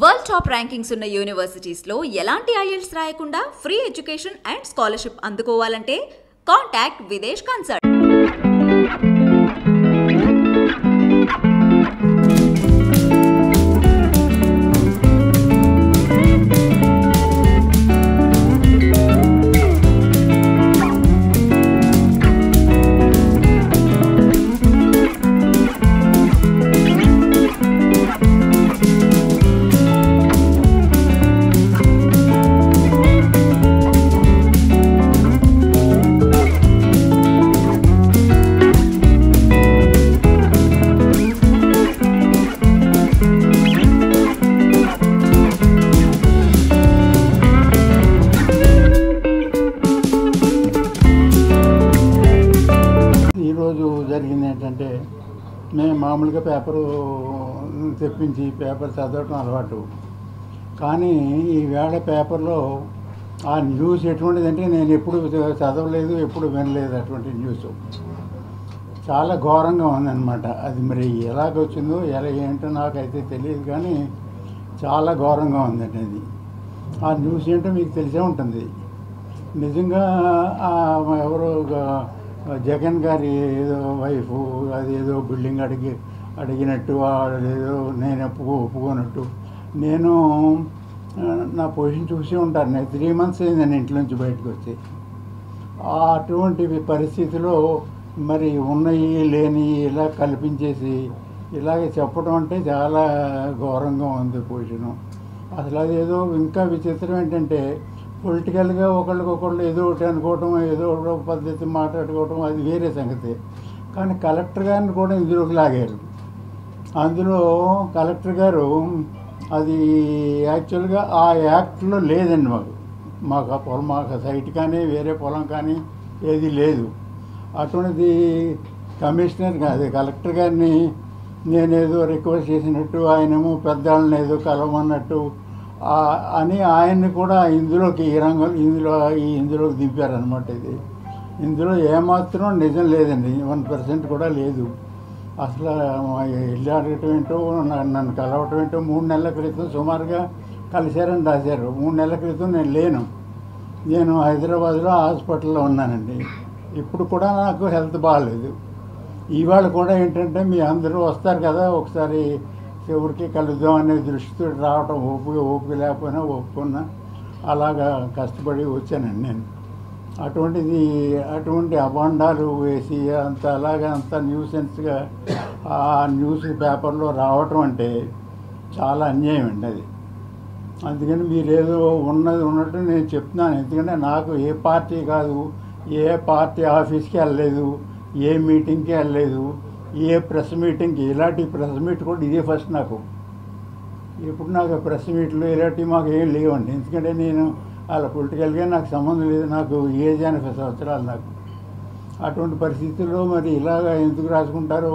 World top rankings ఉన్న universities లో ఎలాంటి IELTS రాయకుండా ఫ్రీ ఎడ్యుకేషన్ అండ్ స్కాలర్షిప్ అందుకోవాలంటే కాంటాక్ట్ విదేశ్ కన్సల్ట్. ఈరోజు జరిగింది ఏంటంటే, నేను మామూలుగా పేపరు తెప్పించి పేపర్ చదవటం అలవాటు. కానీ ఈవేళ పేపర్లో ఆ న్యూస్ ఎటువంటిదంటే నేను ఎప్పుడు చదవలేదు, ఎప్పుడు వినలేదు. అటువంటి న్యూస్ చాలా ఘోరంగా ఉందన్నమాట. అది మరి ఎలాగొచ్చిందో ఎలా ఏంటో నాకైతే తెలియదు, కానీ చాలా ఘోరంగా ఉందండి అది. ఆ న్యూస్ ఏంటో మీకు తెలిసే ఉంటుంది. నిజంగా ఎవరో జగన్ గారి ఏదో వైఫ్ అదేదో బిల్డింగ్ అడిగినట్టు, అదేదో నేను ఒప్పుకోనట్టు. నేను నా పొజిషన్ చూసి ఉంటాను. నేను 3 months అయింది నేను ఇంట్లో నుంచి బయటకు వచ్చి. అటువంటి పరిస్థితిలో మరి ఉన్నాయి లేని ఇలా కల్పించేసి ఇలాగే చెప్పడం అంటే చాలా ఘోరంగా ఉంది పొజిషను. అసలు అదేదో ఇంకా విచిత్రం ఏంటంటే, పొలిటికల్గా ఒకళ్ళకొకళ్ళు ఏదో ఒకటి అనుకోవటం, ఏదో ఒక పద్ధతి మాట్లాడుకోవటం, అది వేరే సంగతి. కానీ కలెక్టర్ గారిని కూడా ఇందులోకి లాగారు. అందులో కలెక్టర్ గారు అది యాక్చువల్గా ఆ యాక్ట్లో లేదండి. మాకు ఆ పొలం, మాకు సైట్ కానీ వేరే పొలం కానీ ఏది లేదు. అటువంటిది కమిషనర్ కాదు, కలెక్టర్ గారిని నేనేదో రిక్వెస్ట్ చేసినట్టు, ఆయనేమో పెద్దవాళ్ళని ఏదో కలవమన్నట్టు అని ఆయన్ని కూడా ఇందులోకి ఈ రంగం ఇందులోకి దింపారనమాట. ఇందులో ఏమాత్రం నిజం లేదండి, 1% కూడా లేదు. అసలు ఇల్లు అడగటం ఏంటో, నన్ను కలవటం ఏంటో 3 నెలల క్రితం సుమారుగా కలిశారని రాశారు. 3 నెలల క్రితం నేను లేను. నేను హైదరాబాద్లో హాస్పిటల్లో ఉన్నానండి. ఇప్పుడు కూడా నాకు హెల్త్ బాగాలేదు. ఇవాళ కూడా ఏంటంటే, మీ అందరూ వస్తారు కదా, ఒకసారి ఎవరికి కలుద్దాం అనే దృష్టితో రావటం, ఓపిక లేకపోయినా ఒప్పుకున్నా అలాగా కష్టపడి వచ్చానండి నేను. అటువంటి అబాండాలు వేసి అంత న్యూసెన్స్గా ఆ న్యూస్ పేపర్లో రావటం అంటే చాలా అన్యాయం అండి అది. అందుకని మీరేదో ఉన్నట్టు నేను చెప్తున్నాను. ఎందుకంటే నాకు ఏ పార్టీ కాదు, ఏ పార్టీ ఆఫీస్కి వెళ్ళలేదు, ఏ మీటింగ్కి వెళ్ళలేదు, ఏ ప్రెస్ మీటింగ్కి. ఇలాంటి ప్రెస్ మీట్ కూడా ఇదే ఫస్ట్ నాకు. ఇప్పుడు నాకు ప్రెస్ మీట్లు ఇలాంటివి మాకు ఏం లేవండి. ఎందుకంటే నేను అలా పొలిటికల్గా నాకు సంబంధం లేదు. నాకు ఏజ్ 80 సంవత్సరాలు నాకు. అటువంటి పరిస్థితుల్లో మరి ఇలాగ ఎందుకు రాసుకుంటారో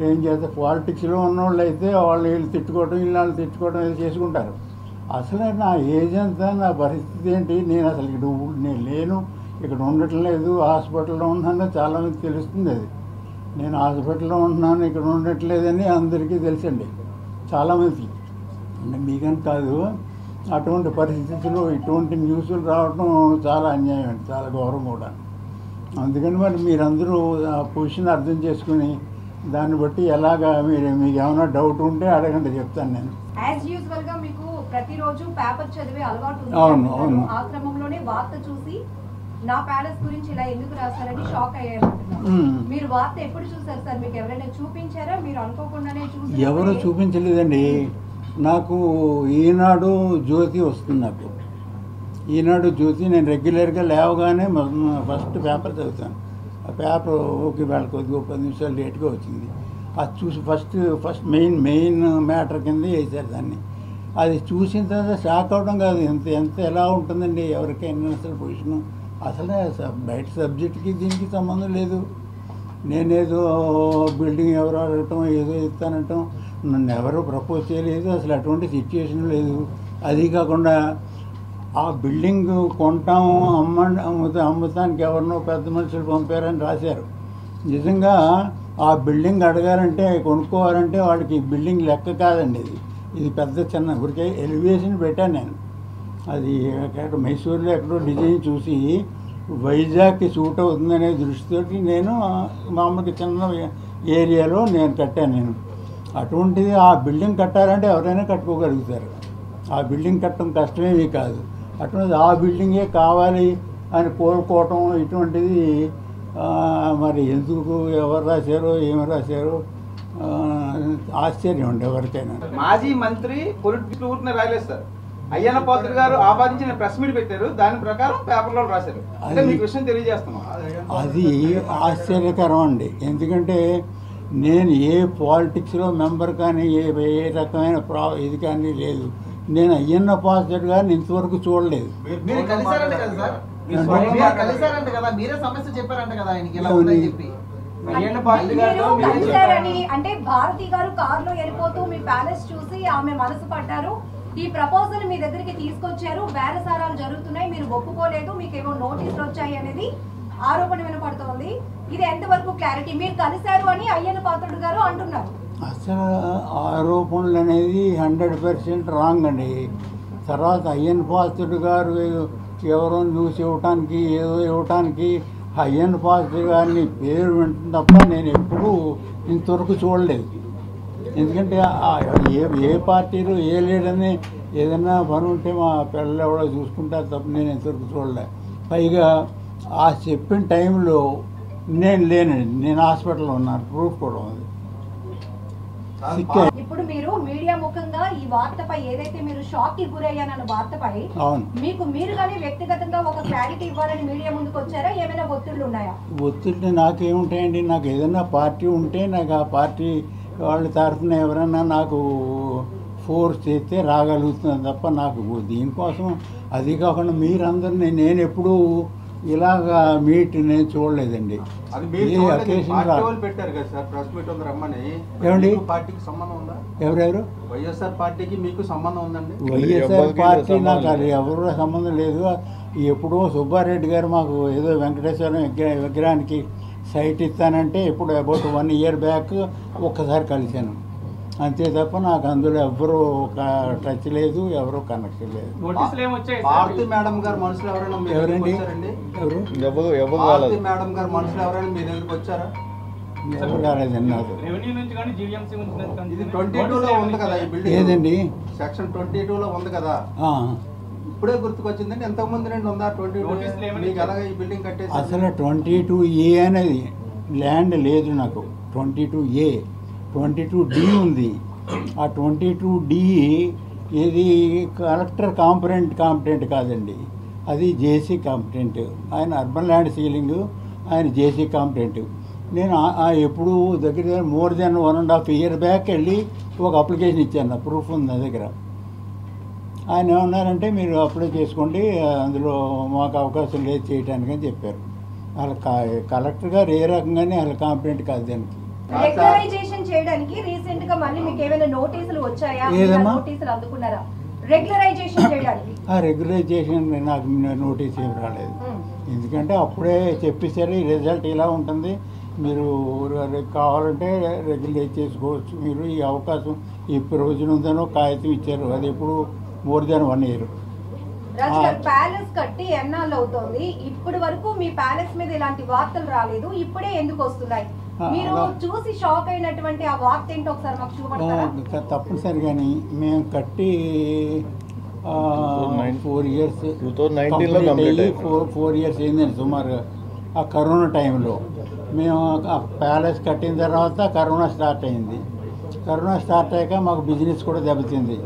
ఏం చేస్తే, పాలిటిక్స్లో ఉన్నవాళ్ళు అయితే వీళ్ళు తిట్టుకోవడం, వీళ్ళు తిట్టుకోవడం ఏదో చేసుకుంటారు. అసలు నా ఏజ్ అంతా, నా పరిస్థితి ఏంటి, నేను అసలు నేను లేను, ఇక్కడ ఉండటం లేదు, హాస్పిటల్లో ఉన్నానో చాలామంది తెలుస్తుంది. అది నేను హాస్పిటల్లో ఉంటున్నాను, ఇక్కడ ఉండట్లేదని అందరికీ తెలుసండి, చాలామందికి. అంటే మీకని కాదు. అటువంటి పరిస్థితుల్లో ఇటువంటి న్యూస్లు రావడం చాలా అన్యాయం అండి, చాలా ఘోరం కూడా. అందుకని మరి మీరందరూ ఆ పొజిషన్ అర్థం చేసుకుని దాన్ని బట్టి ఎలాగా మీకు ఏమైనా డౌట్ ఉంటే అడగండి, చెప్తాను నేను. యాజ్ యూజువల్ గా మీకు ప్రతిరోజు పేపర్ చదివే అలవాటు ఉంది. అవును. ఆ క్రమంలోనే వార్త చూసి నా ప్యాలెస్ గురించి ఇలా ఎందుకు రాస్తారని షాక్ అయ్యారంటున్నారు. మీరు వార్త ఎప్పుడు చూసారు సార్? మీకు ఎవరైనా చూపించారా? మీరు అనుకోకుండానే చూసారా? ఎవరు చూపించలేదండి. నాకు ఈనాడు జ్యోతి వస్తుంది. నాకు ఈనాడు జ్యోతి నేను రెగ్యులర్గా లేవగానే ఫస్ట్ పేపర్ చదువుతాను. ఆ పేపర్ ఓకే వేళ కొద్దిగా 10 నిమిషాలు లేట్గా వచ్చింది. అది చూసి ఫస్ట్ మెయిన్ మ్యాటర్ కింద వేసారు దాన్ని. అది చూసిన తర్వాత షాక్ అవడం కాదు, ఎంత ఎలా ఉంటుందండి ఎవరికైనా అసలు పొజిషను. అసలే బయట సబ్జెక్ట్కి దీనికి సంబంధం లేదు. నేనేదో బిల్డింగ్ ఎవరు అడగటం, ఏదో ఇస్తానటం, నన్ను ఎవరు ప్రపోజ్ చేయలేదు. అసలు అటువంటి సిచ్యువేషన్ లేదు. అది కాకుండా ఆ బిల్డింగ్ కొంటాము అమ్ముతానికి ఎవరినో పెద్ద మనుషులు పంపారని రాశారు. నిజంగా ఆ బిల్డింగ్ అడగాలంటే కొనుక్కోవాలంటే వాళ్ళకి బిల్డింగ్ లెక్క కాదండి ఇది పెద్ద చిన్న ఊరికే ఎలివేషన్ పెట్టాను నేను. అది ఎక్కడ మైసూరులో ఎక్కడో డిజైన్ చూసి వైజాగ్కి సూట్ అవుతుందనే దృష్టితోటి నేను మామూలుగా చిన్న ఏరియాలో నేను కట్టాను. నేను అటువంటిది ఆ బిల్డింగ్ కట్టాలంటే ఎవరైనా కట్టుకోగలుగుతారు. ఆ బిల్డింగ్ కట్టడం కష్టమేమీ కాదు. అటువంటిది ఆ బిల్డింగే కావాలి అని కోరుకోవటం ఇటువంటిది మరి ఎందుకు ఎవరు రాశారో ఏమి రాశారో ఆశ్చర్యం ఉండే ఎవరికైనా. మాజీ మంత్రి పొలిట్ ఊరిని రాయలేదు సార్. అయ్యన్న పాత్రుడు గారు ఆపాదించిన ప్రెస్ మీట్ పెట్టారు, దాని ప్రకారం పేపర్లో రాశారు. అంటే మీకు విషయం తెలియజేస్తున్నాం. అది ఆశ్చర్యకరం అండి. ఎందుకంటే నేను ఏ పాలిటిక్స్లో మెంబర్ కానీ ఏ రకమైన ఇది కానీ లేదు. నేను అయ్యన్న పాత్రుడు గారిని ఇంతవరకు చూడలేదు. మీరు కలిసారంట కదా సార్? కలిసారంట కదా, మీరే సమస్య చెప్పారంట కదా ఆయనకి ఇలా ఉందని చెప్పి. అంటే భారతి గారు కారులో వెళ్ళిపోతూ మీ ప్యాలెస్ చూసి ఆమె మనసు పడ్డారు, ఈ ప్రపోజల్ మీ దగ్గరికి తీసుకొచ్చారు, బేరసారాలు జరుగుతున్నాయి, మీరు ఒప్పుకోలేదు, మీకేమో నోటీసులు వచ్చాయి అనేది ఆరోపణ వినపడుతోంది. ఇది ఎంతవరకు క్లారిటీ? మీరు కలిశారు అని అయ్యన్న పాత్రుడు గారు అంటున్నారు. అసలు ఆరోపణలు అనేది 100% రాంగ్ అండి. తర్వాత అయ్యన్న పాత్రుడు గారు ఎవరో న్యూస్ ఇవ్వటానికి ఏదో ఇవ్వటానికి అయ్యన్న పాత్రుడు గారిని పేరు వింటుంది తప్ప నేను ఎప్పుడూ ఇంతవరకు చూడలేదు. ఎందుకంటే ఏ పార్టీలో ఏ లీడర్ని ఏదైనా పని ఉంటే మా పిల్లలు ఎవడో చూసుకుంటారు తప్ప నేను ఇంతవరకు చూడలే. పైగా ఆ చెప్పిన టైంలో నేను లేనండి, నేను హాస్పిటల్లో ఉన్నాను, ప్రూఫ్ కూడా ఉంది. ఇప్పుడు మీరు మీడియా ముఖంగా ఈ వార్తపై ఏదైతే మీరు షాక్ కి గురయ్యానన్న వార్తపై మీకు మీరుగానే వ్యక్తిగతంగా ఒక క్లారిటీ ఇవ్వాలని మీడియా ముందుకు వచ్చారా? ఏమైనా ఒత్తిళ్లు ఉన్నాయా? ఒత్తిడి నాకేముంటాయండి. నాకు ఏదైనా పార్టీ ఉంటే నాకు ఆ పార్టీ వాళ్ళ తరఫున ఎవరైనా నాకు ఫోర్స్ చేస్తే రాగలుగుతున్నాను తప్ప నాకు దీనికోసం అది కాకుండా మీరందరినీ నేను ఎప్పుడూ ఇలాగా మీట్ నేను చూడలేదండి. పెట్టారు కదా సార్ ప్రెస్ మీట్ రమ్మని. ఏమండి పార్టీకి సంబంధం ఉందా? ఎవరెవరు? వైఎస్ఆర్ పార్టీకి మీకు సంబంధం ఉందండి? వైఎస్ఆర్ పార్టీ నాకు అది ఎవరు సంబంధం లేదు. ఎప్పుడో సుబ్బారెడ్డి గారు మాకు ఏదో వెంకటేశ్వర విగ్రహానికి సైట్ ఇస్తానంటే ఇప్పుడు అబౌట్ 1 year బ్యాక్ ఒక్కసారి కలిశాను అంతే తప్ప నాకు అందులో ఎవరు టచ్ లేదు, ఎవరు కనెక్షన్ లేదు. భారతి మేడం గారు మనుషులు ఎవరైనా ఎవరండి? భారతి మేడం గారు మనుషులు ఎవరైనా మీ దగ్గరికి వచ్చారా? ఎవరు రాలేదండి నాకు. ఇది 22లో ఉంది కదా ఈ బిల్డింగ్. ఏదండి? సెక్షన్ 22లో ఉంది కదా. ఇప్పుడే గుర్తుకొచ్చిందండి. ఎంతమంది నుండి ఉందా 22? మీకు ఎలాగ ఈ బిల్డింగ్ కట్టేసి? అసలు 22A అనేది ల్యాండ్ లేదు నాకు. 22A 22D ఉంది. ఆ 22D ఇది కలెక్టర్ కాంపిటెంట్ కాదండి, అది జేసీ కాంపిటెంట్. ఆయన అర్బన్ ల్యాండ్ సీలింగ్, ఆయన జేసీ కాంపిటెంట్. నేను ఎప్పుడు దగ్గర మోర్ దెన్ 1.5 year బ్యాక్ వెళ్ళి ఒక అప్లికేషన్ ఇచ్చాను, ప్రూఫ్ ఉంది నా దగ్గర. ఆయన ఏమన్నారంటే మీరు అప్లై చేసుకోండి, అందులో మాకు అవకాశం లేదు చేయడానికి అని చెప్పారు. వాళ్ళ కలెక్టర్ గారు ఏ రకంగానే వాళ్ళ కాంపిటెంట్ కాదు దానికి. రెగ్యులరైజేషన్ చేయడానికి రీసెంట్ గా మళ్ళీ మీకు ఏమైనా నోటీసులు వచ్చాయా? నోటీసులు అందుకున్నారా రెగ్యులరైజేషన్ చేయడానికి? రెగ్యులరైజేషన్ నాకు నోటీస్ ఏమి రాలేదు. ఎందుకంటే అప్పుడే చెప్పేసరి రిజల్ట్ ఇలా ఉంటుంది, మీరు కావాలంటే రెగ్యులైజ్ చేసుకోవచ్చు, మీరు ఈ అవకాశం ఈ ప్రొవిజన్ ఉందనో కాగితం ఇచ్చారు. అది ఎప్పుడు మోర్ దెన్ 1 year. ప్యాలెస్ కట్టి ఎన్నాళ్ళు అవుతోంది, ఇప్పటి వరకు మీ ప్యాలెస్ మీద ఇలాంటి వార్తలు రాలేదు, ఇప్పుడే ఎందుకు వస్తున్నాయి? మీరు చూసి షాక్ అయినటువంటి ఆ వార్త ఏంటో ఒకసారి మాకు చూపడతారా? తప్పనిసరిగాని మేము కట్టి 4 years 4 years అయిందండి సుమారుగా. ఆ కరోనా టైంలో మేము ఆ ప్యాలెస్ కట్టిన తర్వాత కరోనా స్టార్ట్ అయింది. కరోనా స్టార్ట్ అయ్యాక మాకు బిజినెస్ కూడా దెబ్బతింది.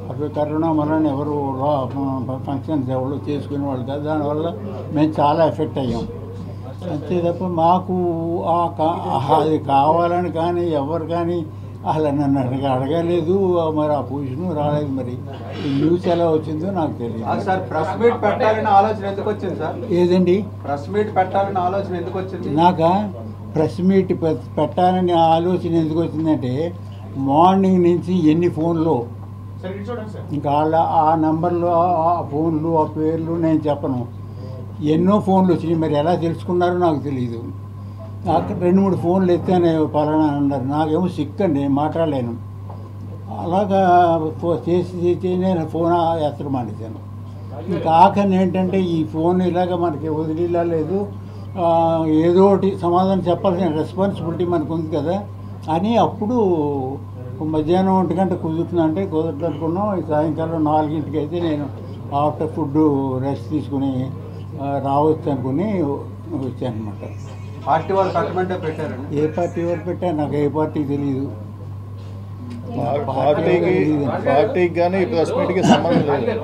అప్పుడు కరోనా వలన ఎవరు ఫంక్షన్స్ ఎవరు చేసుకునే వాళ్ళు కాదు, దానివల్ల మేము చాలా ఎఫెక్ట్ అయ్యాం. అంతే తప్ప మాకు అది కావాలని కానీ ఎవరు కానీ అలా నన్ను అడగలేదు, మరి ఆ పొజిషన్ రాలేదు. మరి ఈ న్యూస్ ఎలా వచ్చిందో నాకు తెలియదు. సార్ ప్రెస్ మీట్ పెట్టాలని ఆలోచన ఎందుకు వచ్చింది సార్? ఏదండి ప్రెస్ మీట్ పెట్టాలని ఆలోచన ఎందుకు వచ్చింది? నాకా ప్రెస్ మీట్ పెట్టాలని ఆలోచన ఎందుకు వచ్చిందంటే మార్నింగ్ నుంచి ఎన్ని ఫోన్లు, ఇంకా ఆ నెంబర్లు ఆ ఫోన్లు ఆ పేర్లు నేను చెప్పను, ఎన్నో ఫోన్లు వచ్చినాయి. మరి ఎలా తెలుసుకున్నారో నాకు తెలియదు. నాకు 2-3 ఫోన్లు ఎత్తాను పలానా అన్నారు. నాకేమో సిక్ అండి, మాట్లాడలేను. అలాగా చేసి నేను ఫోన్ ఎత్తడం మానేశాను. ఇంకా ఆఖరిని ఏంటంటే ఈ ఫోన్ ఇలాగ మనకి వదిలేలా లేదు, ఏదో ఒకటి సమాధానం చెప్పాల్సిన రెస్పాన్సిబిలిటీ మనకు ఉంది కదా అని అప్పుడు మధ్యాహ్నం 1 గంట కుదురుతుందంటే కుదరదనుకున్నాం. సాయంకాలం 4ంటికి అయితే నేను ఆఫ్టర్ ఫుడ్ రెస్ట్ తీసుకుని రావచ్చు అనుకుని వచ్చాను అనమాట. పార్టీ వాళ్ళు పెట్టమంటే పెట్టారండి. ఏ పార్టీ వారు పెట్టారు నాకు ఏ పార్టీ తెలియదు. పార్టీకి కానీ ప్రెస్ మీట్కి సంబంధం లేదు.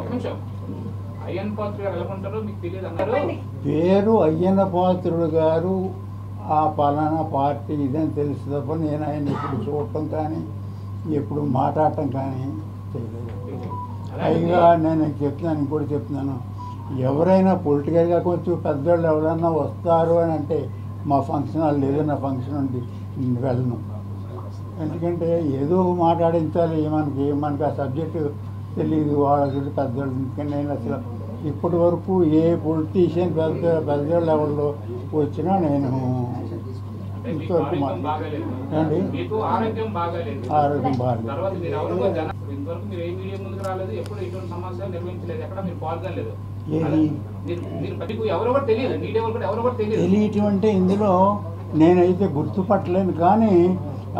పేరు అయ్యన్న పాత్రుడు గారు ఆ పలానా పార్టీ ఇదని తెలుసు తప్ప నేను ఆయన ఎప్పుడు చూడటం కానీ ఎప్పుడు మాట్లాడటం కానీ చేయలేదు. పైగా నేను చెప్తున్నాను, ఇంకోటి చెప్తున్నాను, ఎవరైనా పొలిటికల్గా కొంచెం పెద్దవాళ్ళు ఎవరైనా వస్తారు అని అంటే మా ఫంక్షన్ హాల్ ఏదైనా ఫంక్షన్ ఉంది వెళ్ళను. ఎందుకంటే ఏదో మాట్లాడించాలి, మనకి ఆ సబ్జెక్టు తెలియదు, వాళ్ళ పెద్దవాళ్ళు. ఎందుకంటే నేను అసలు ఇప్పటి వరకు ఏ పొలిటీషియన్ పెద్దవాళ్ళు ఎవరిలో వచ్చినా నేను ఇంతవరకు అండి ఆరోగ్యం బాగాలేదు. తెలియటం అంటే ఇందులో నేనైతే గుర్తుపట్టలేను, కానీ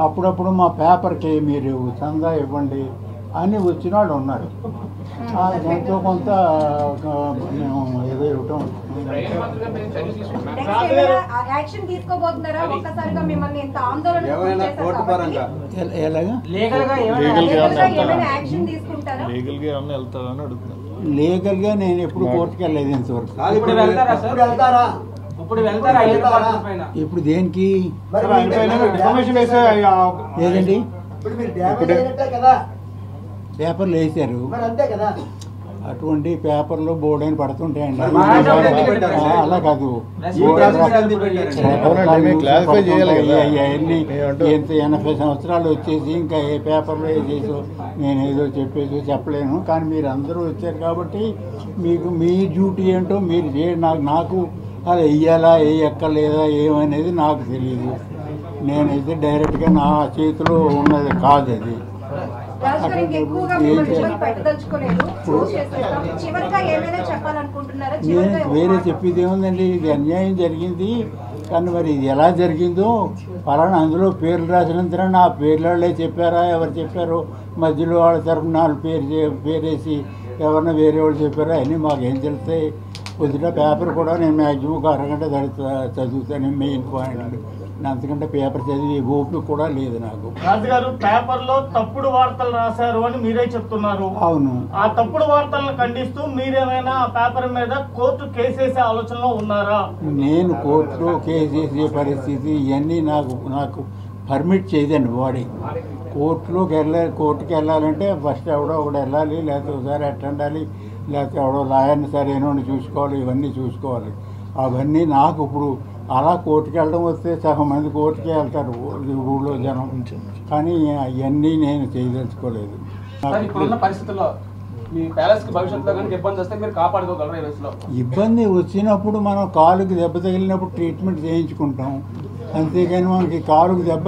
అప్పుడప్పుడు మా పేపర్కి మీరు చందా ఇవ్వండి అని వచ్చిన వాళ్ళు ఉన్నారు. ఎంతో కొంత మేము ఏదో ఇవ్వటం. యాక్షన్ తీసుకోబోతున్నారా? ఒక్కసారిగా మిమ్మల్ని ఎంత ఆందోళన ఎలాగా యాక్షన్ తీసుకుంటారా? లీగల్గా నేను ఎప్పుడు కోర్టుకి వెళ్ళలేదు ఇంతవరకు. ఇప్పుడు దేనికి ఏదండి పేపర్లు వేసారు, అటువంటి పేపర్లో బోర్డు అని పడుతుంటాయండి. అలా కాదు, అవన్నీ 80 సంవత్సరాలు వచ్చేసి ఇంకా ఏ పేపర్లో వేసేసో నేను ఏదో చెప్పేసో చెప్పలేను. కానీ మీరు అందరూ వచ్చారు కాబట్టి మీకు మీ డ్యూటీ ఏంటో మీరు నాకు అలా వెయ్యాలా వేయక్కర్లేదా ఏమనేది నాకు తెలియదు. నేనైతే డైరెక్ట్గా నా చేతిలో ఉన్నది కాదు అది. నేను వేరే చెప్పేది ఏముందండి, ఇది అన్యాయం జరిగింది, కానీ మరి ఇది ఎలా జరిగిందో పలానా అందులో పేర్లు రాసినంతరం నా పేర్లే చెప్పారా, ఎవరు చెప్పారో, మధ్యలో వాళ్ళ తరఫున వాళ్ళు పేరేసి ఎవరన్నా వేరే వాళ్ళు చెప్పారా అని మాకేం తెలుస్తాయి. కొద్దిగా పేపర్ కూడా నేను మ్యాక్సిమం ఒక అరగంట చదువుతాను మెయిన్ పాయింట్లు. అంతకంటే పేపర్ చదివి ఓపిక కూడా లేదు నాకు. రాజుగారు పేపర్లో తప్పుడు వార్తలు రాశారు అని మీరే చెప్తున్నారు. అవును, ఆ తప్పుడు వార్తలను ఖండిస్తూ మీరేమైనా ఆ పేపర్ మీద కోర్టు కేసేసే ఆలోచనలో ఉన్నారా? నేను కోర్టులో కేసేసే పరిస్థితి ఇవన్నీ నాకు పర్మిట్ చేయదండి బాడీ. కోర్టుకి వెళ్ళాలంటే ఫస్ట్ ఎవడో ఒకడు వెళ్ళాలి, లేకపోతే ఒకసారి అటెండాలి, లేకపోతే ఎవడో లాయర్ని సరైన చూసుకోవాలి, ఇవన్నీ చూసుకోవాలి. అవన్నీ నాకు ఇప్పుడు అలా కోర్టుకి వెళ్ళడం వస్తే సగం మంది కోర్టుకి వెళ్తారు ఊళ్ళో జనం, కానీ అవన్నీ నేను చేయదలుచుకోలేదు. ఇబ్బంది వచ్చినప్పుడు మనం కాలుకి దెబ్బ తగిలినప్పుడు ట్రీట్మెంట్ చేయించుకుంటాం, అంతేగాని మనకి కాలుకి దెబ్బ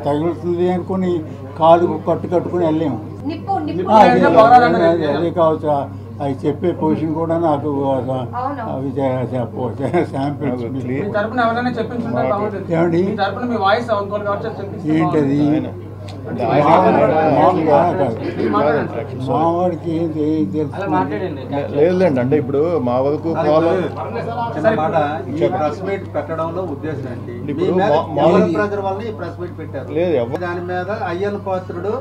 తగులుతుంది అనుకుని కాలుకు కట్టుకుని వెళ్ళాము. అదే కావచ్చు, అవి చెప్పే పొజిషన్ కూడా నాకు అవి శాంపిల్స్. ఏమండి ఏంటది మావాడికి ఏం లేదులేండి. అంటే ఇప్పుడు మా వరకు ప్రెస్ మీట్ పెట్టడంలో ఉద్దేశం ఏంటి? ప్రజల వల్ల ఈ ప్రెస్ మీట్ పెట్టారు. దాని మీద అయ్యన్న పాత్రుడు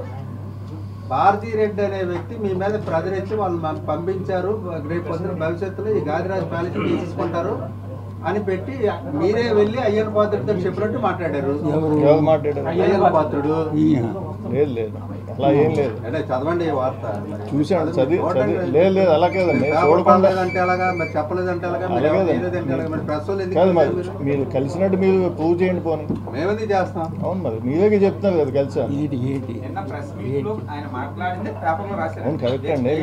భారతీ రెడ్డి అనే వ్యక్తి మీ మీద ప్రజరించి వాళ్ళు పంపించారు, రేపు పొద్దున భవిష్యత్తులో ఈ గాదిరాజు ప్యాలెస్ తీసుకుంటారు అని పెట్టి మీరే వెళ్ళి అయ్యన్న పాత్రుడితో చెప్పినట్టు మాట్లాడారు. అయ్యన్న పాత్రుడు లేదు అలా ఏం లేదు. అంటే చదవండి వార్త, చూసాను లేదు అలా కాదండి. చూడలేదంటే అలాగా, మరి చెప్పలేదంటే అలాగా, మీరు కలిసినట్టు మీరు ప్రూవ్ చేయండి. పోనీ మేమది చేస్తాం. అవును, మరి మీరే చెప్తున్నారు కదా కలిసా. అవును కరెక్ట్ అండి.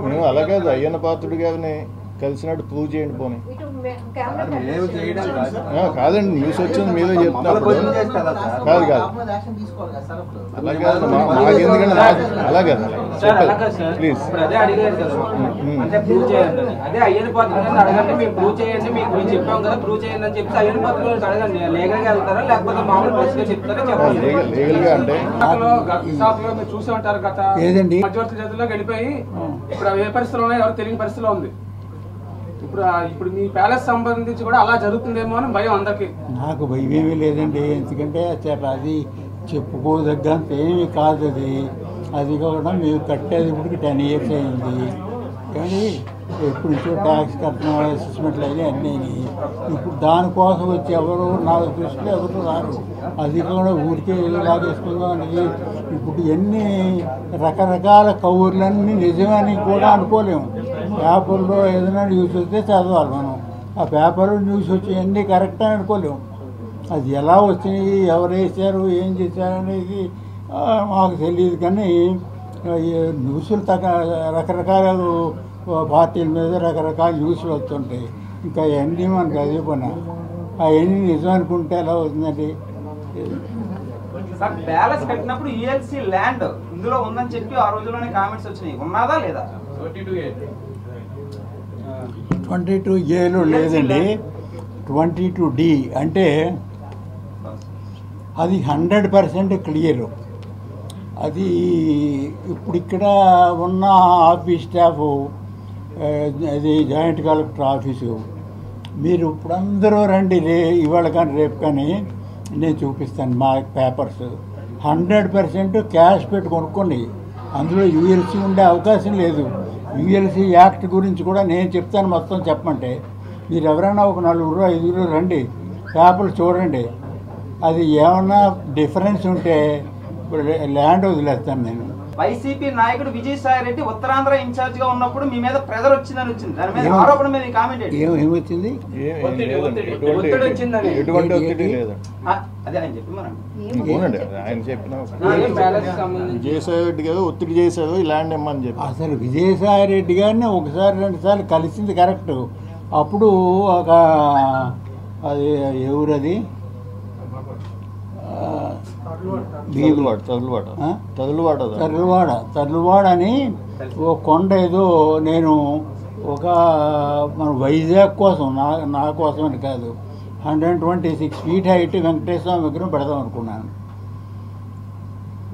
మేము అలా కాదు, అయ్యన్న పాత్రుడు గారిని కలిసినట్టు ప్రూవ్ చేయండి పోనీ. ఇటు కెమెరా మేము చేయడం కాదు. కాదండి, న్యూస్ వచ్చింది మీరే చెప్తున్నప్పుడు క్వశ్చన్ చేసి కదా సార్. కాదు కాదు యాక్షన్ తీసుకోవాలి కదా సార్ అప్పుడు. అలా కాదు, మాకెందుకంటే అలా కాదు సార్ అలా కాదు సార్. ప్లీజ్. ఇప్పుడు అదే అడిగారు కదా, అంటే ప్రూవ్ చేయండి. అదే అయ్యన పాత్ర అడగండి, మేము ప్రూవ్ చేయండి, మీకు మేము చెప్పాం కదా ప్రూవ్ చేయండి అని చెప్పి అయ్యన పాత్ర అడగండి. లీగల్ గా వెళ్తారా లేకపోతే మామూలు ప్రెస్ గా చెప్తారా చెప్పండి. లీగల్ గా అంటే మీరు చూసే ఉంటారు గత ఏదండి మధ్యవర్తి చేతుల్లోకి వెళ్ళిపోయి ఇప్పుడు అవి ఏ పరిస్థితిలో ఉన్నాయో ఎవరు తెలియని పరిస్థితిలో ఉంది. ఇప్పుడు మీ ప్యాలెస్ సంబంధించి కూడా అలా జరుగుతుందేమో అని భయం అందరికి. నాకు భయమేమీ లేదండి, ఎందుకంటే అది చెప్పుకోదగ్గంత ఏమీ కాదు. అది కూడా మేము కట్టేది ఇప్పటికి 10 years అయింది. కానీ ఎప్పుడు నుంచో ట్యాక్స్ కట్టడం అసెస్మెంట్లు అయినా అన్నీ. ఇప్పుడు దానికోసం వచ్చి ఎవరు నాకు దృష్టిలో ఎవరు రారు. అది కూడా ఊరికే లాగేసుకుందాం అని ఇప్పుడు ఎన్ని రకరకాల కౌర్లన్నీ నిజమని కూడా అనుకోలేము. పేపర్లో ఏదైనా న్యూస్ వస్తే చదవాలి మనం. ఆ పేపర్లో న్యూస్ వచ్చి అన్నీ కరెక్ట్ అని అనుకోలేము. అది ఎలా వచ్చినాయి, ఎవరు వేసారు, ఏం చేశారు అనేది మాకు తెలియదు. కానీ న్యూస్లు రకరకాల పార్టీల మీద రకరకాల న్యూస్లు వస్తుంటాయి. ఇంకా అవన్నీ మనకు అదే పని. అవన్నీ నిజం అనుకుంటే ఎలా అవుతుందండి? సార్ ప్యాలెస్ కట్టినప్పుడు ఈఎల్సీ ల్యాండ్ ఇందులో ఉందని చెప్పి ఆ రోజుల్లోనే కామెంట్స్ వచ్చినాయి, ఉన్నదా లేదా? 22Aలో లేదండి, 22D అంటే అది 100% క్లియర్. అది ఇప్పుడు ఇక్కడ ఉన్న ఆఫీస్ స్టాఫ్, అది జాయింట్ కలెక్టర్ ఆఫీసు, మీరు ఇప్పుడు అందరూ రండి ఇవాళ కానీ రేపు కానీ నేను చూపిస్తాను మా పేపర్స్. 100% క్యాష్ పెట్టి కొనుక్కోండి. అందులో యూఎల్సీ ఉండే అవకాశం లేదు. యూఎల్సీ యాక్ట్ గురించి కూడా నేను చెప్తాను మొత్తం చెప్పమంటే. మీరు ఎవరైనా ఒక 4-5 రండి, పేపర్లు చూడండి. అది ఏమన్నా డిఫరెన్స్ ఉంటే ఇప్పుడు ల్యాండ్ వదిలేస్తాను నేను. వైసీపీ నాయకుడు విజయసాయి రెడ్డి ఉత్తరాంధ్ర ఇన్ఛార్జ్ గా ఉన్నప్పుడు మీ మీద ప్రెజర్ వచ్చిందని వచ్చింది. దాని మీద ఆరోపణ మీద కామెంట్ ఏమొచ్చింది? ఒత్తిడి వచ్చిందని. ఎటువంటి ఒత్తిడి లేదు. అదే నేను చెప్పి మనం అవునండి, ఆయన చెప్పిన ప్యాలెస్ సంబంధించి విజయసాయి రెడ్డి గారు ఒత్తిడి చేశారు ఈ ల్యాండ్ ఇమ్మని చెప్పి. అసలు విజయసాయి రెడ్డి గారిని 1-2 కలిసింది కరెక్ట్. అప్పుడు ఒక అది ఎవరది తర్లువాడ అని ఓ కొండ ఏదో నేను ఒక మన వైజాగ్ కోసం నా కోసం అని కాదు 126 feet హైట్ వెంకటేశ్వర విగ్రహం పెడదాం అనుకున్నాను.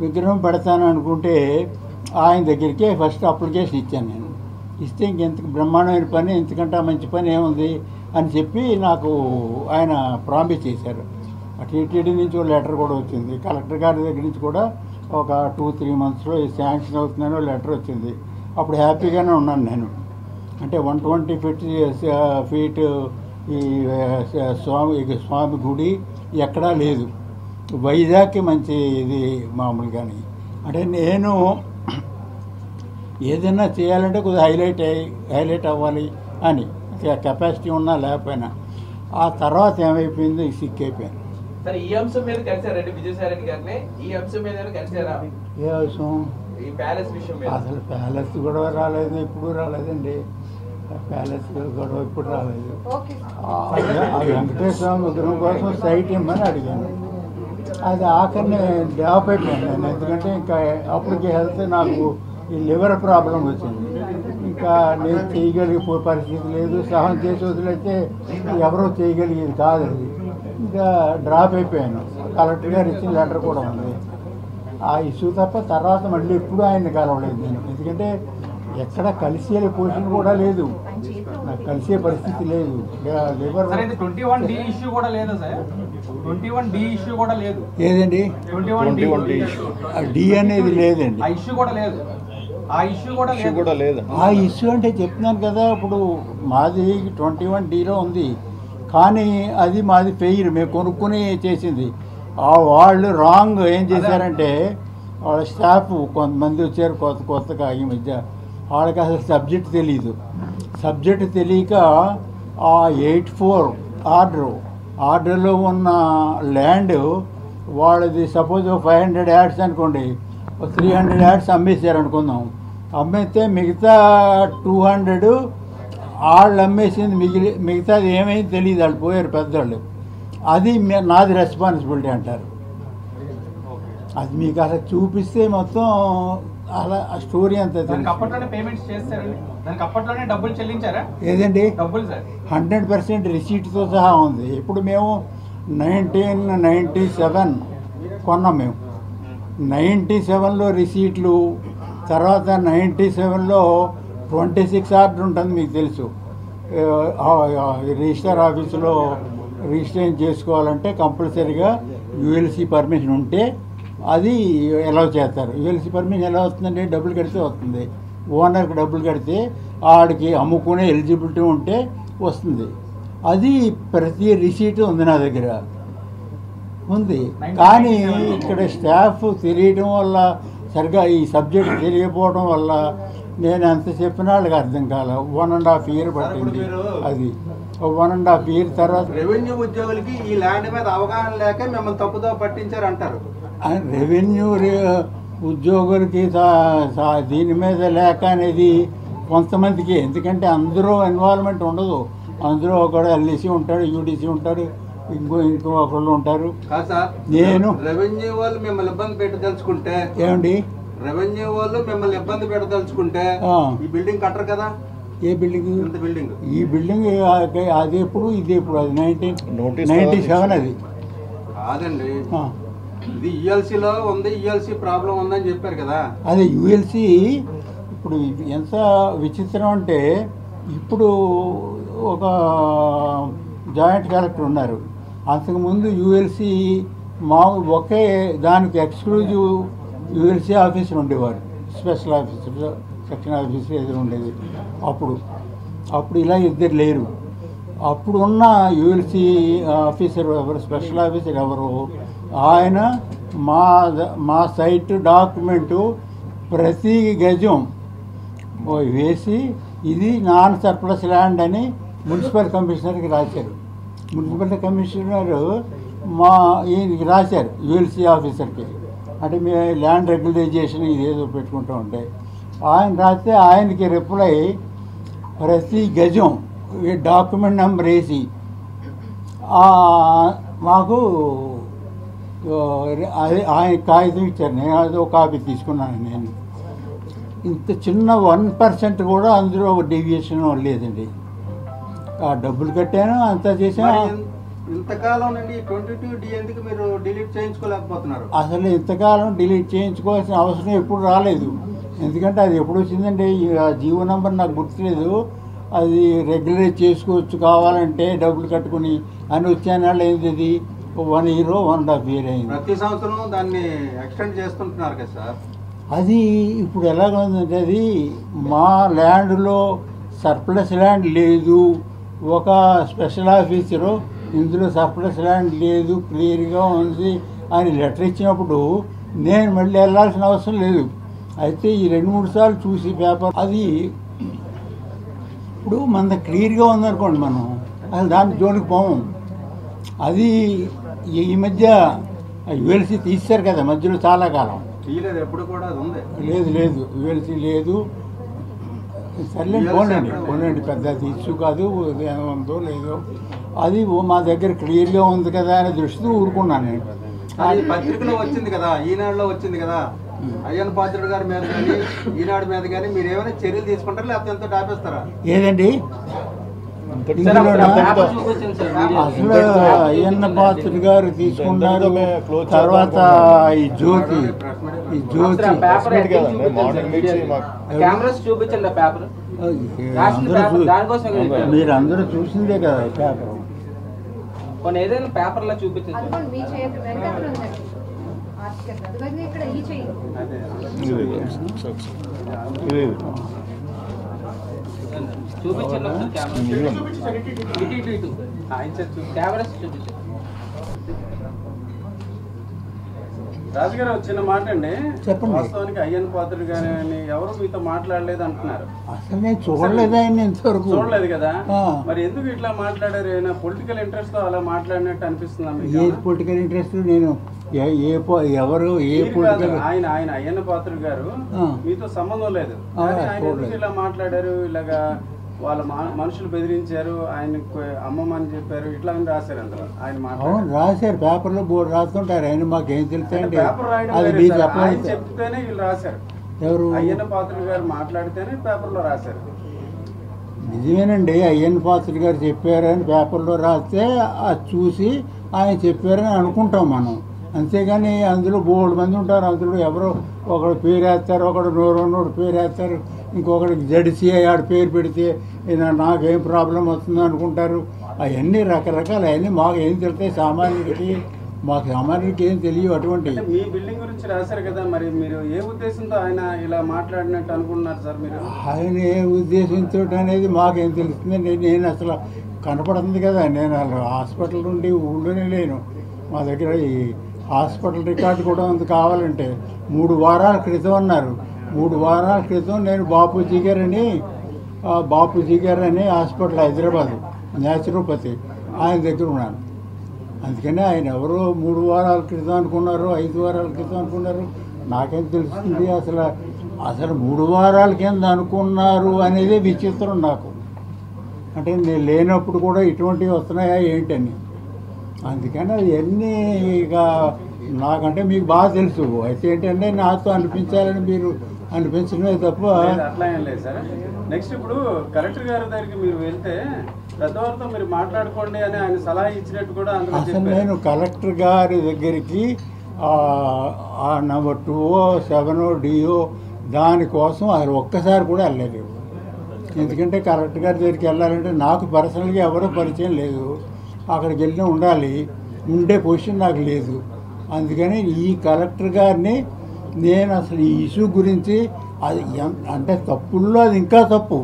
విగ్రహం పెడతాను అనుకుంటే ఆయన దగ్గరికి ఫస్ట్ అప్లికేషన్ ఇచ్చాను నేను. ఇస్తే ఇంకెంత బ్రహ్మాండమైన పని, ఇంతకంటే మంచి పని ఏముంది అని చెప్పి నాకు ఆయన ప్రామిస్ చేశారు. టీటీడీ నుంచి ఒక లెటర్ కూడా వచ్చింది, కలెక్టర్ గారి దగ్గర నుంచి కూడా ఒక 2-3 monthsలో శాంక్షన్ అవుతుందని లెటర్ వచ్చింది. అప్పుడు హ్యాపీగానే ఉన్నాను నేను. అంటే 120 feet ఈ స్వామి గుడి ఎక్కడా లేదు. వైజాగ్కి మంచి ఇది మామూలుగాని. అంటే నేను ఏదైనా చేయాలంటే కొద్దిగా హైలైట్ అవ్వాలి అని కెపాసిటీ ఉన్నా లేకపోయినా. ఆ తర్వాత ఏమైపోయింది, సిక్ అయిపోయాను. సరే, ఈ అంశం మీద కలిసారండి విజయసాయి రెడ్డి గారిని? ఈ అంశం మీద కలిసారా? ఏ అంశం? ఈ ప్యాలెస్ విషయం మీద. అసలు ప్యాలెస్ గొడవ రాలేదు, ఇప్పుడు రాలేదండి. ప్యాలెస్ గొడవ ఇప్పుడు రాలేదు. ఆ వెంకటేశ్వర విగ్రహం కోసం సైట్ ఇమ్మని అడిగాను. అది ఆఖరిని డ్రాప్ అయిపోయాను నేను. ఎందుకంటే ఇంకా అప్పటికి హెల్త్ నాకు ఈ లివర్ ప్రాబ్లం వచ్చింది. ఇంకా నేను చేయగలిగే పరిస్థితి లేదు. సహనం చేసి వదిలేస్తే ఎవరో చేయగలిగేది కాదు. అది ఇంకా డ్రాప్ అయిపోయాను. కలెక్టర్ గారు ఇచ్చిన లెటర్ కూడా ఉంది. ఆ ఇష్యూ తప్ప తర్వాత మళ్ళీ ఎప్పుడు ఆయన్ని కలవలేదు నేను. ఎందుకంటే ఎక్కడ కలిసే పొజిషన్ కూడా లేదు, నాకు కలిసే పరిస్థితి లేదు. లివర్ 21D ఇష్యూ కూడా లేదా సార్? 21D ఇష్యూ కూడా లేదు. ఏదండి 21D ఇష్యూ? డి అనేది లేదండి. ఆ ఇష్యూ కూడా లేదు. ఆ ఇష్యూ కూడా లేదు. ఆ ఇష్యూ అంటే చెప్తున్నాను కదా, ఇప్పుడు మాది 21Dలో ఉంది. కానీ అది మాది ఫెయిర్, మేము కొనుక్కొని చేసింది. వాళ్ళు రాంగ్ ఏం చేశారంటే, వాళ్ళ స్టాఫ్ కొంతమంది వచ్చారు కొత్తగా ఈ మధ్య. వాళ్ళకి అసలు సబ్జెక్ట్ తెలియదు. సబ్జెక్ట్ తెలియక ఆ 84 ఆర్డర్లో ఉన్న ల్యాండ్ వాళ్ళది సపోజ్ 500 యార్డ్స్ అనుకోండి, 300 యార్డ్స్ అమ్మేశారు అనుకుందాం. అమ్మేస్తే మిగతా 200 వాళ్ళు అమ్మేసింది మిగతాది ఏమైంది తెలియదు, వాళ్ళు పోయారు పెద్దవాళ్ళు. అది నాది రెస్పాన్సిబిలిటీ అంటారు. అది మీకు అసలు చూపిస్తే మొత్తం అలా ఆ స్టోరీ అంతా దానికి అప్పట్లోనే పేమెంట్స్ చేస్తారండి, దానికి అప్పట్లోనే డబ్బులు చెల్లించారా? ఏదండి డబ్బులు సార్ 100% రిసీట్తో సహా ఉంది. ఇప్పుడు మేము 1997 కొన్నాం. మేము 97లో రిసీట్లు, తర్వాత 97లో 26 ఆర్డర్ ఉంటుంది మీకు తెలుసు. రిజిస్టర్ ఆఫీసులో రిజిస్ట్రేషన్ చేసుకోవాలంటే కంపల్సరీగా యూఎల్సీ పర్మిషన్ ఉంటే అది ఎలా చేస్తారు. యూఎల్సీ పర్మిషన్ ఎలా వస్తుందంటే డబ్బులు కడితే వస్తుంది. ఓనర్కి డబ్బులు కడితే ఆడికి అమ్ముకునే ఎలిజిబిలిటీ ఉంటే వస్తుంది. అది ప్రతి రిసీట్ ఉంది నా దగ్గర ఉంది. కానీ ఇక్కడ స్టాఫ్ తెలియడం వల్ల, సరిగా ఈ సబ్జెక్ట్ తెలియకపోవడం వల్ల నేను ఎంత చెప్పినా వాళ్ళకి అర్థం కాల. 1.5 years పట్టింది. అది 1.5 years తర్వాత రెవెన్యూ ఉద్యోగులకి ఈ ల్యాండ్ మీద అవగాహన లేక మిమ్మల్ని తప్పుదో పట్టించారు అంటారు. రెవెన్యూ ఉద్యోగులకి దీని మీద లేక అనేది కొంతమందికి, ఎందుకంటే అందరూ ఇన్వాల్వ్మెంట్ ఉండదు. అందులో ఒకడు ఎల్ఈసి ఉంటాడు, యూడిసి ఉంటాడు, ఇంకో ఒకళ్ళు ఉంటారు. నేను రెవెన్యూ వాళ్ళు మిమ్మల్ని ఇబ్బంది పెట్టదలుచుకుంటే ఏమండి, రెవెన్యూ వాళ్ళు మిమ్మల్ని ఇబ్బంది పెట్టదలుచుకుంటే ఈ బిల్డింగ్ కట్టరు కదా. ఏ బిల్డింగ్? బిల్డింగ్ ఈ బిల్డింగ్ అది ఎప్పుడు, ఇది ఎప్పుడు? అది 1997 అది కాదండి. ఇది యూఎల్సీలో ఉంది, యూఎల్సీ ప్రాబ్లం ఉందని చెప్పారు కదా. అదే యూఎల్సీ. ఇప్పుడు ఎంత విచిత్రం అంటే, ఇప్పుడు ఒక జాయింట్ కలెక్టర్ ఉన్నారు. అంతకుముందు యూఎల్సీ ఒకే దానికి ఎక్స్క్లూజివ్ యూఎల్సీ ఆఫీసర్ ఉండేవారు. స్పెషల్ ఆఫీసర్, సెక్షన్ ఆఫీసర్ ఎదురు ఉండేది. అప్పుడు ఇలా ఇద్దరు లేరు. అప్పుడు ఉన్న యూఎల్సీ ఆఫీసర్ ఎవరు, స్పెషల్ ఆఫీసర్ ఎవరు, ఆయన మా సైట్ డాక్యుమెంటు ప్రతి గజం వేసి ఇది నాన్ సర్ప్లస్ ల్యాండ్ అని మున్సిపల్ కమిషనర్కి రాశారు. మున్సిపల్ కమిషనర్ ఈయనకి రాశారు, యూఎల్సీ ఆఫీసర్కి. అంటే మేము ల్యాండ్ రెగ్యులరైజేషన్ ఇదేదో పెట్టుకుంటూ ఉంటాయి. ఆయన రాస్తే ఆయనకి రిప్లై ప్రతి గజం డాక్యుమెంట్ నెంబర్ వేసి మాకు ఆయన కాగితం ఇచ్చారు. నేను అదో కాపీ తీసుకున్నాను. నేను ఇంత చిన్న 1% కూడా అందులో డీవియేషన్ లేదండి. ఆ డబ్బులు కట్టాను, అంతా చేశాను. ఇంతకాలం నుండి 22D ఎందుకు మీరు డిలీట్ చేయించుకోలేకపోతున్నారు? అసలు ఇంతకాలం డిలీట్ చేయించుకోవాల్సిన అవసరం ఎప్పుడు రాలేదు. ఎందుకంటే అది ఎప్పుడు వచ్చిందంటే, జీవో నెంబర్ నాకు గుర్తులేదు. అది రెగ్యులరైజ్ చేసుకోవచ్చు కావాలంటే డబ్బులు కట్టుకుని అని వచ్చాను. ఏంది అది 1 year 1.5 years అయింది. ప్రతి సంవత్సరం దాన్ని ఎక్స్టెండ్ చేస్తుంటున్నారు కదా సార్. అది ఇప్పుడు ఎలాగ ఉందంటే, అది మా ల్యాండ్లో సర్ప్లస్ ల్యాండ్ లేదు. ఒక స్పెషల్ ఆఫీసరు ఇందులో సర్ప్లస్ ల్యాండ్ లేదు, క్లియర్గా ఉంది అని లెటర్ ఇచ్చినప్పుడు నేను మళ్ళీ వెళ్ళాల్సిన అవసరం లేదు. అయితే ఈ 2-3 సార్లు చూసి పేపర్ అది ఇప్పుడు మన క్లియర్గా ఉందనుకోండి, మనం అసలు దాని జోలికి పోము. అది ఈ మధ్య యూఎల్సీ తీశారు కదా, మధ్యలో చాలా కాలం ఎప్పుడు కూడా లేదు యూఎల్సీ లేదు. సర్లే పోనండి పెద్ద ఇష్యూ కాదు, ఏమందో లేదో. అది మా దగ్గర క్లియర్గా ఉంది కదా అనే దృష్టితో ఊరుకున్నాను నేను. అది పత్రికలో వచ్చింది కదా, ఈనాడులో వచ్చింది కదా. అయ్యన్న పాత్రుడు గారి మీద కానీ ఈనాడు మీద కానీ మీరు ఏమైనా చర్యలు తీసుకుంటారా, లేకపోతే ఎంతో ఆపేస్తారా? ఏదండి, అసలు అయ్యన్న పాత్రుడు గారు తీసుకున్నారు. తర్వాత ఈ జ్యోతి మీరందరూ చూసిందే కదా పేపర్. ఏదైనా పేపర్లో చూపించండి. రాజుగారు చిన్న మాట అండి, చెప్పండి. వాస్తవానికి అయ్యన్న పాత్రుడు గాని ఎవరు మీతో మాట్లాడలేదు అంటున్నారు. అసలు నేను చూడలేదు ఆయన ఇంతవరకు. చూడలేదు కదా, మరి ఎందుకు ఇట్లా మాట్లాడారు? ఏమైనా పొలిటికల్ ఇంట్రెస్ట్ తో అలా మాట్లాడినట్టు అనిపిస్తుంది? ఏ పొలిటికల్ ఇంట్రెస్ట్? నేను ఎవరు ఏ పొలిటికల్? ఆయన అయ్యన్న పాత్రుడు గారు మీతో సంబంధం లేదు, ఆయన ఎందుకు ఇలా మాట్లాడారు? ఇలాగా వాళ్ళ మనుషులు బెదిరించారు, ఆయనకు అమ్మమ్మ అని చెప్పారు, ఇట్లా అని రాశారు అందులో ఆయన అవును రాశారు, పేపర్లో బోర్డు రాస్తుంటారు. ఆయన మాకేం తెలుసండి, పేపర్ రాయడం అది వేరే మీకు సార్. ఆయన చెప్పలేదు. చెప్తేనే వీళ్ళు రాశారు. ఎవరు? అయ్యన్న పాత్రుడు గారు మాట్లాడితేనే పేపర్లో రాశారు. నిజమేనండి, అయ్యన్న పాత్రుడు గారు చెప్పారని పేపర్లో రాస్తే అది చూసి ఆయన చెప్పారని అనుకుంటాం మనం. అంతేగాని అందులో బోర్డు మంది ఉంటారు, అందులో ఎవరో ఒకడు పేరు వేస్తారు, ఒకడు నోరు పేరు వేస్తారు, ఇంకొకటి జడిసి ఆడ పేరు పెడితే నాకేం ప్రాబ్లం వస్తుందో అనుకుంటారు. అవన్నీ రకరకాలు, అవన్నీ మాకు ఏం తెలుస్తాయి సామాన్యుడికి, మాకు సామాన్యుడికి ఏం తెలియవు అటువంటి. మీ బిల్డింగ్ గురించి రాశారు కదా, మరి మీరు ఏ ఉద్దేశంతో ఆయన ఇలా మాట్లాడినట్టు అనుకుంటున్నారు సార్ మీరు? ఆయన ఏ ఉద్దేశంతో అనేది మాకేం తెలుస్తుంది. నేను అసలు కనపడుతుంది కదా, నేను అసలు హాస్పిటల్ నుండి ఊళ్ళోనే లేను. మా దగ్గర ఈ హాస్పిటల్ రికార్డు కూడా ఉంది, కావాలంటే 3 వారాల క్రితం అన్నారు. 3 వారాల క్రితం నేను బాపూజీ గారు అని హాస్పిటల్ హైదరాబాద్ న్యాచురోపతి ఆయన దగ్గర ఉన్నాను. అందుకని ఆయన ఎవరో 3 వారాల క్రితం అనుకున్నారు, 5 వారాల క్రితం అనుకున్నారు, నాకేం తెలుస్తుంది. అసలు 3 వారాల కింద అనుకున్నారు అనేదే విచిత్రం నాకు. అంటే నేను లేనప్పుడు కూడా ఇటువంటివి వస్తున్నాయా ఏంటని. అందుకని అవన్నీ ఇక నాకంటే మీకు బాగా తెలుసు. అయితే ఏంటంటే నాతో అనిపించాలని మీరు అనిపించడమే తప్ప అట్లా ఏం లేదు సార్. నెక్స్ట్ ఇప్పుడు కలెక్టర్ గారి దగ్గరికి మీరు వెళ్తే పెద్దవారితో మీరు మాట్లాడుకోండి అని ఆయన సలహా ఇచ్చినట్టు కూడా అసలు నేను కలెక్టర్ గారి దగ్గరికి నెంబర్ 2 7 DO దానికోసం అసలు ఒక్కసారి కూడా వెళ్ళలేదు. ఎందుకంటే కలెక్టర్ గారి దగ్గరికి వెళ్ళాలంటే నాకు పర్సనల్గా ఎవరో పరిచయం లేదు, అక్కడికి వెళ్ళి ఉండాలి, ఉండే పొజిషన్ నాకు లేదు. అందుకని ఈ కలెక్టర్ గారిని నేను అసలు ఈ ఇష్యూ గురించి అది అంటే తప్పుల్లో అది ఇంకా తప్పు.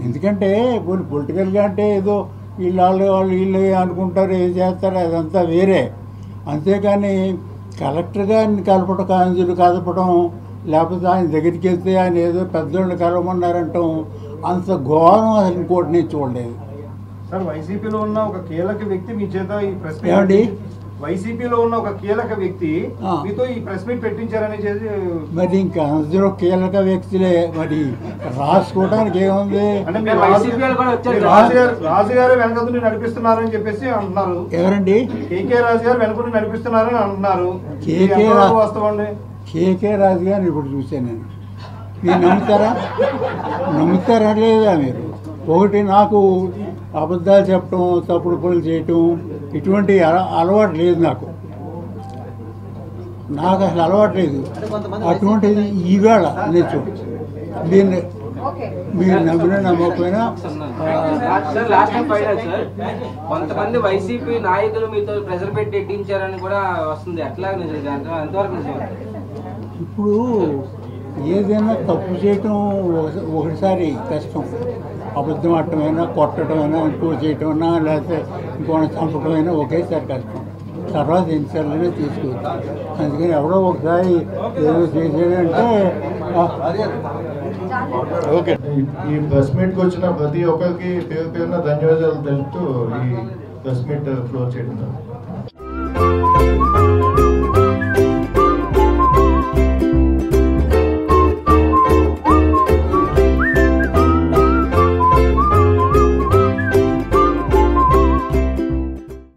ఎందుకంటే ఇప్పుడు పొలిటికల్గా అంటే ఏదో వీళ్ళు అనుకుంటారు, ఏం చేస్తారు, అదంతా వేరే. అంతేకాని కలెక్టర్ గారిని కదపడం లేకపోతే ఆయన దగ్గరికి వెళ్తే ఆయన ఏదో పెద్దోళ్ళు కలవమన్నారంటాం, అంత ఘోరం అసలు ఇంకోటి నేను చూడలేదు. సార్ వైసీపీలో ఉన్న ఒక కీలక వ్యక్తి మీ చేత ఈ ప్రెస్ ఏమండి, వైసీపీలో ఉన్న ఒక కీలక వ్యక్తి మీతో ఈ ప్రెస్ మీట్ పెట్టించారని చేసి మరి ఇంకా అందరూ కీలక వ్యక్తులే, మరి రాసుకోవడానికి ఏముంది? అంటే రాజుగారు వెనకని నడిపిస్తున్నారని చెప్పేసి అంటున్నారు. ఎవరండి? కేకే రాజు గారు వెనకని నడిపిస్తున్నారని అంటున్నారు. కేకే రాజు గారిని ఇప్పుడు చూశాను నేను. మీరు నమ్ముతారా లేదా మీరు? ఒకటి నాకు అబద్ధాలు చెప్పడం, తప్పుడు పనులు చేయటం ఇటువంటి అలవాటు లేదు నాకు అసలు అలవాటు లేదు. అటువంటిది ఈవేళ నేను దీన్ని మీరు నమ్మినా నమ్మకపోయినా కొంతమంది వైసీపీ నాయకులు మీతో ప్రెజర్ పెట్టి ఎట్టించారని కూడా వస్తుంది. ఎట్లా ఎంతవరకు? ఇప్పుడు ఏదైనా తప్పు చేయటం ఒకటిసారి కష్టం, అబద్ధం ఆడటమైనా, కొట్టడమైనా, ఇంకో చేయటమైనా, లేకపోతే ఇంకోటి చంపటమైనా ఒకేసారి కష్టం. తర్వాత ఎన్నిసార్లైనా తీసుకోవచ్చు. అందుకని ఎవడో ఒకసారి ఏదో చేసేదంటే ఓకే. ఈ ప్రెస్ మీట్కి వచ్చిన ప్రతి ఒక్కరికి పేరున ధన్యవాదాలు తెలుపుతూ ఈ ప్రెస్ మీట్ క్లోజ్ చేయడం.